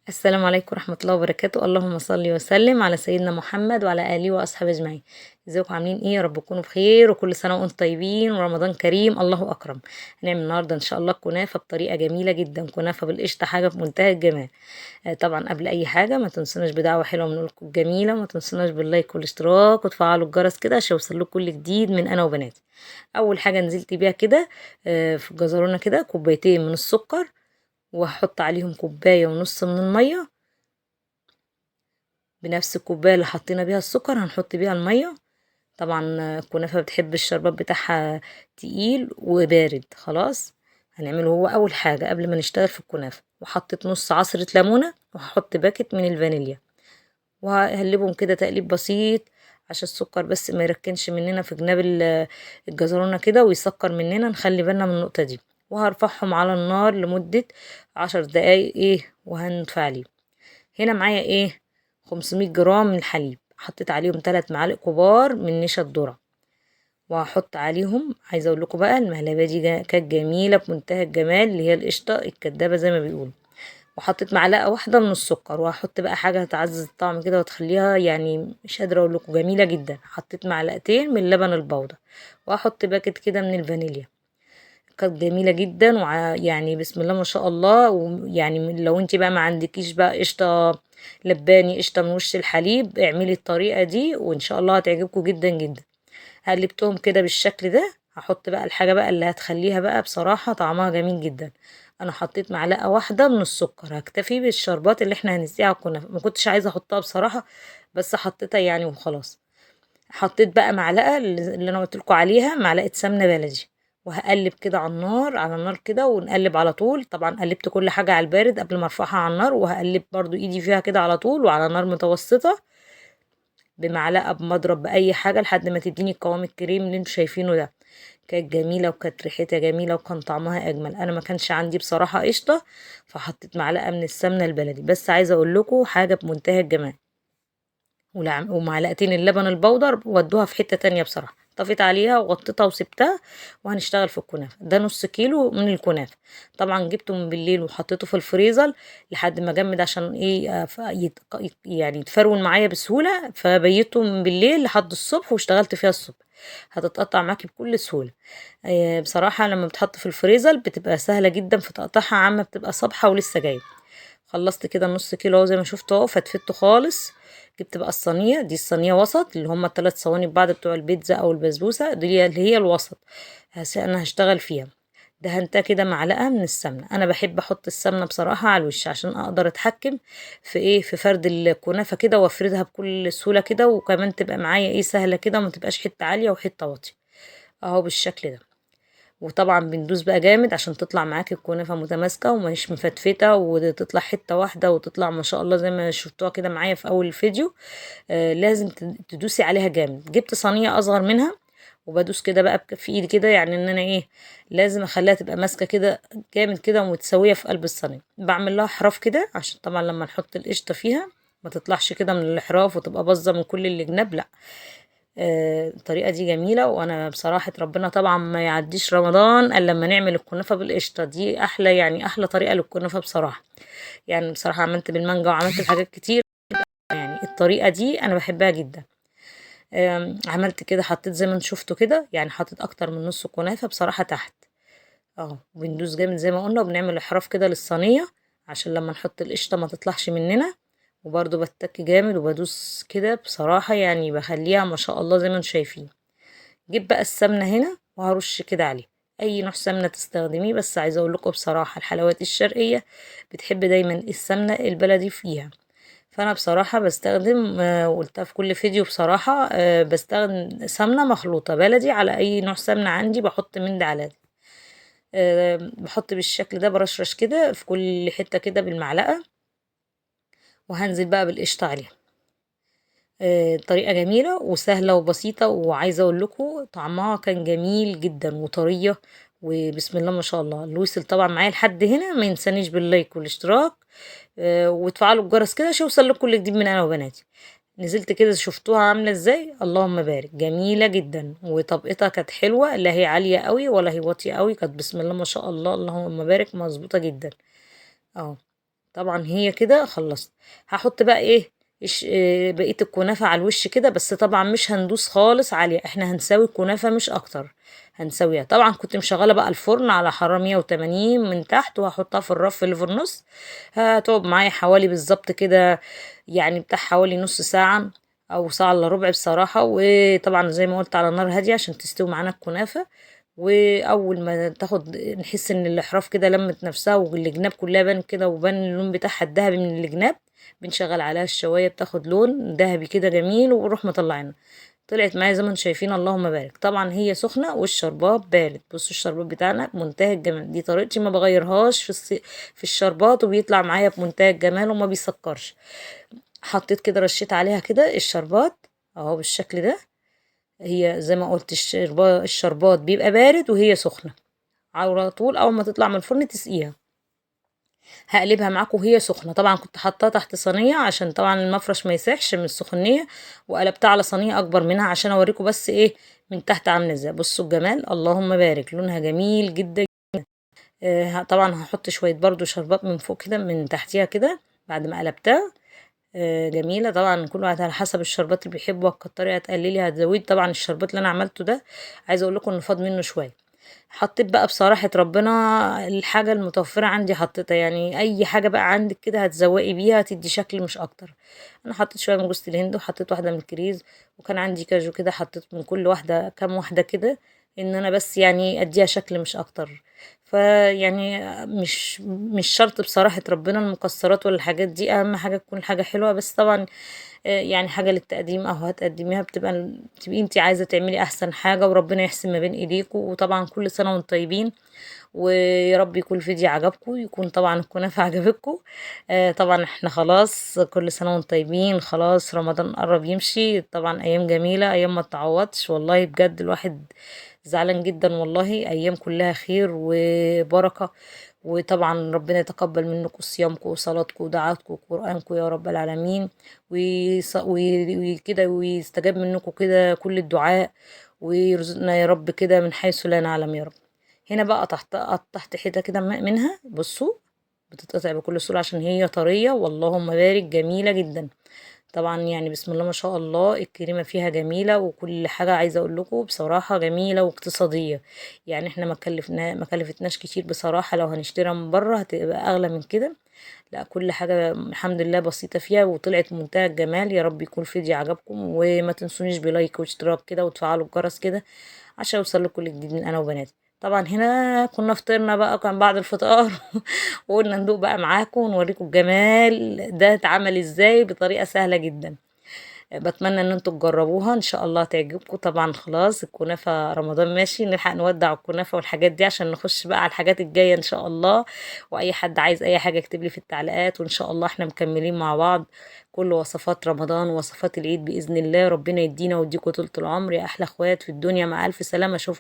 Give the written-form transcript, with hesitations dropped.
السلام عليكم ورحمة الله وبركاته. اللهم صل وسلم على سيدنا محمد وعلى آله وأصحابه أجمعين. ازيكم عاملين ايه؟ يا رب تكونوا بخير وكل سنة وانتم طيبين ورمضان كريم. الله أكرم. هنعمل النهاردة إن شاء الله كنافة بطريقة جميلة جدا، كنافة بالقشطة، حاجة في منتهى الجمال. طبعا قبل أي حاجة ما تنسوناش بدعوة حلوة من لكم الجميلة، وما تنسوناش باللايك والاشتراك وتفعلوا الجرس كده عشان يوصل لكم كل جديد من أنا وبناتي. أول حاجة نزلت بيها كده في الجزرونة كده كوبايتين من السكر، وهحط عليهم كوباية ونص من المية. بنفس الكوباية اللي حطينا بيها السكر هنحط بيها المية. طبعا الكنافة بتحب الشربات بتاعها تقيل وبارد. خلاص، هنعمله هو أول حاجة قبل ما نشتغل في الكنافة. وحطيت نص عصرة ليمونة، وهحط باكت من الفانيليا، وهقلبهم كده تقليب بسيط عشان السكر بس ما يركنش مننا في جناب الجزرونة كده ويسكر مننا. نخلي بالنا من النقطة دي. وهرفعهم على النار لمدة 10 دقايق وهندفع عليهم. هنا معايا 500 جرام من الحليب. حطيت عليهم 3 معالق كبار من نشا الذرة، وهحط عليهم، عايزه اقول لكم بقى المهلبيه دي كانت جميله بمنتهى الجمال، اللي هي القشطه الكدابه زي ما بيقولوا. وحطيت معلقه واحده من السكر، وهحط بقى حاجه تعزز الطعم كده وتخليها، يعني مش قادره اقول لكم جميله جدا. حطيت معلقتين من اللبن البودر، وهحط باكت كده من الفانيليا. كانت جميلة جدا يعني بسم الله ما شاء الله. ويعني لو انت بقى ما عندكيش بقى قشطة لباني، قشطة من وش الحليب، اعملي الطريقة دي وان شاء الله هتعجبكم جدا جدا. قلبتهم كده بالشكل ده. هحط بقى الحاجة بقى اللي هتخليها بقى بصراحة طعمها جميل جدا. انا حطيت معلقة واحدة من السكر. هكتفي بالشربات اللي احنا هنسقيها على الكنافة، ما كنتش عايزة احطها بصراحة، بس حطيتها يعني وخلاص. حطيت بقى معلقة اللي انا قلت لكم عليها، معلقة سمنة بلدي. وهقلب كده على النار كده، ونقلب على طول. طبعا قلبت كل حاجة على البارد قبل ما ارفعها على النار، وهقلب برضو ايدي فيها كده على طول وعلى نار متوسطة، بمعلقة بمضرب بأي حاجة لحد ما تديني القوام الكريم اللي انتوا شايفينه ده. كانت جميلة وكانت ريحتها جميلة وكان طعمها أجمل. أنا ما كانش عندي بصراحة قشطة، فحطيت معلقة من السمنة البلدي. بس عايزة أقول لكم حاجة بمنتهى الجمال، ومعلقتين اللبن البودر ودوها في حتة تانية بصراحة. طفيت عليها وغطيتها وسبتها، وهنشتغل في الكنافة. ده نص كيلو من الكنافة. طبعا جبته من بالليل وحطيته في الفريزر لحد ما جمد، عشان يعني يتفرون معايا بسهولة. فبيته من بالليل لحد الصبح واشتغلت فيها الصبح. هتتقطع معاكي بكل سهولة. بصراحة لما بتحط في الفريزر بتبقى سهلة جدا في تقطيعها، عما بتبقى صبحة ولسه جاية. خلصت كده النص كيلو اهو زي ما شفتوا اهو، فتفته خالص. جبت بقى الصينيه دي، الصينيه وسط، اللي هما ال3 صواني ببعض بتوع البيتزا او البسبوسه دي، اللي هي الوسط. انا هشتغل فيها. دهنتها كده معلقه من السمنه. انا بحب احط السمنه بصراحه على الوش عشان اقدر اتحكم في فرد الكنافه كده، وافردها بكل سهوله كده، وكمان تبقى معايا سهله كده، وما تبقاش حته عاليه وحته واطيه. اهو بالشكل ده. وطبعا بندوس بقى جامد عشان تطلع معاكي الكنافه متماسكه ومش مفتفته، وتطلع حته واحده، وتطلع ما شاء الله زي ما شفتوها كده معايا في اول الفيديو. لازم تدوسي عليها جامد. جبت صينيه اصغر منها، وبدوس كده بقى في ايدي كده، يعني ان انا لازم اخليها تبقى ماسكه كده جامد كده ومتساويه في قلب الصينيه. بعمل لها حراف كده عشان طبعا لما نحط القشطه فيها ما تطلعش كده من الحراف وتبقى باظه من كل الجناب، لا. الطريقة دي جميلة. وانا بصراحة ربنا طبعا ما يعديش رمضان الا لما نعمل الكنافة بالقشطة دي. احلى يعني احلى طريقة للكنافة بصراحة. يعني بصراحة عملت بالمانجا وعملت بحاجات كتير. يعني الطريقة دي انا بحبها جدا. عملت كده، حطيت زي ما انتوا شفتوا كده، يعني حطيت اكتر من نص كنافة بصراحة تحت. وبندوس جامد زي ما قلنا، وبنعمل احراف كده للصينية عشان لما نحط القشطة ما تطلعش مننا. وبرضو بتك جامد وبدوس كده بصراحة، يعني بخليها ما شاء الله زي ما انتوا شايفين. جيب بقى السمنة هنا وهرش كده عليه. اي نوع سمنة تستخدميه، بس عايزة اقول لكم بصراحة الحلويات الشرقية بتحب دايما السمنة البلدي فيها. فانا بصراحة بستخدم، وقلتها في كل فيديو بصراحة، بستخدم سمنة مخلوطة بلدي على اي نوع سمنة عندي. بحط من ده على ده. بحط بالشكل ده، برشرش كده في كل حتة كده بالمعلقة، وهنزل بقى بالقشطة عليها. طريقة جميلة وسهلة وبسيطة، وعايزة اقول لكم طعمها كان جميل جدا وطرية. وبسم الله ما شاء الله. اللي وصل طبعا معايا لحد هنا ما ينسانيش باللايك والاشتراك، وتفعلوا الجرس كده عشان يوصل لكم كل جديد من انا وبناتي. نزلت كده شفتوها عاملة ازاي؟ اللهم بارك، جميلة جدا. وطبقتها كانت حلوة، لا هي عالية قوي ولا هي واطية قوي، كانت بسم الله ما شاء الله اللهم بارك مظبوطة جدا. اه طبعا هي كده خلصت. هحط بقى ايه بقية الكنافة على الوش كده، بس طبعا مش هندوس خالص عليها، احنا هنسوي الكنافة مش اكتر. هنسويها طبعا. كنت مشغلة بقى الفرن على حرارة 180 من تحت، وهحطها في الرف اللي في النص. هتقعد معايا حوالي بالظبط كده، يعني بتاع حوالي نص ساعة او ساعة الا ربع بصراحة. وطبعا زي ما قلت على نار هادية عشان تستوي معانا الكنافة. واول ما تاخد نحس ان الاحراف كده لمت نفسها والجناب كلها بان كده، وبان اللون بتاعها الذهبي من الجناب، بنشغل عليها الشوايه بتاخد لون ذهبي كده جميل، ونروح مطلعينها. طلعت معايا زي ما انتم شايفين، اللهم بارك. طبعا هي سخنه والشربات بارد. بصوا الشربات بتاعنا منتهى الجمال، دي طريقتي ما بغيرهاش في الشربات، وبيطلع معايا بمنتهى الجمال وما بيسكرش. حطيت كده، رشيت عليها كده الشربات اهو بالشكل ده. هي زي ما قلت الشربات بيبقى بارد وهي سخنة، على طول اول ما تطلع من الفرن تسقيها. هقلبها معاكم وهي سخنة. طبعا كنت حطاها تحت صينية عشان طبعا المفرش ما يسيحش من السخونية، وقلبتها على صينية اكبر منها عشان اوريكم بس ايه من تحت عاملة ازاي. بصوا الجمال، اللهم بارك، لونها جميل جدا. طبعا هحط شوية برضو شربات من فوق كده من تحتيها كده بعد ما قلبتها. جميلة. طبعا كل واحد على حسب الشربات اللي بيحبه، هتكتري هتقللي هتزودي. طبعا الشربات اللي انا عملته ده عايزه اقول لكم انه فاض منه شويه. حطيت بقى بصراحه ربنا الحاجه المتوفره عندي حطيتها، يعني اي حاجه بقى عندك كده هتزوقي بيها تدي شكل مش اكتر. انا حطيت شويه من جوز الهند، وحطيت واحده من الكريز، وكان عندي كاجو كده، حطيت من كل واحده كام واحده كده، ان انا بس يعني اديها شكل مش اكتر. فيعني مش شرط بصراحة ربنا المكسرات ولا الحاجات دي، اهم حاجة تكون الحاجة حلوة. بس طبعا يعني حاجة للتقديم او هتقدميها بتبقي انت عايزة تعملي احسن حاجة، وربنا يحسن ما بين ايديكم. وطبعا كل سنة وانتم طيبين، ويا رب يكون الفيديو عجبكم، يكون طبعا الكنافة عجبتكم. طبعا احنا خلاص كل سنة وانتم طيبين، خلاص رمضان قرب يمشي. طبعا ايام جميلة، ايام ما تعوضش والله بجد. الواحد زعلان جدا والله، ايام كلها خير وبركة. وطبعا ربنا يتقبل منكم صيامكم وصلاتكم ودعاتكم وقرآنكم يا رب العالمين. وكده ويستجاب منكم كده كل الدعاء، ويرزقنا يا رب كده من حيث لا نعلم يا رب. هنا بقى قطعت حتة كده منها، بصوا بتتقطع بكل سهولة عشان هي طرية، واللهم بارك جميلة جدا. طبعا يعني بسم الله ما شاء الله، الكريمة فيها جميلة، وكل حاجة عايزة اقول لكم بصراحة جميلة واقتصادية. يعني احنا ما كلفتناش كتير بصراحة، لو هنشتريها من بره هتبقى اغلى من كده. لا كل حاجة الحمد لله بسيطة فيها، وطلعت منتهى الجمال. يا رب يكون الفيديو عجبكم، وما تنسونيش بلايك واشتراك كده وتفعلوا الجرس كده عشان يوصل كل جديد من انا وبناتي. طبعا هنا كنا فطرنا بقى، كان بعد الفطار وقلنا ندوق بقى معاكم ونوريكم الجمال ده اتعمل ازاي بطريقة سهلة جدا. بتمنى ان انتوا تجربوها، ان شاء الله تعجبكم. طبعا خلاص الكنافة رمضان ماشي، نلحق نودع الكنافة والحاجات دي عشان نخش بقى على الحاجات الجاية ان شاء الله. واي حد عايز اي حاجة يكتب لي في التعليقات، وان شاء الله احنا مكملين مع بعض كل وصفات رمضان ووصفات العيد بإذن الله. ربنا يدينا ويديكم طول العمر يا احلى اخوات في الدنيا. مع الف سلامة، اشوفكم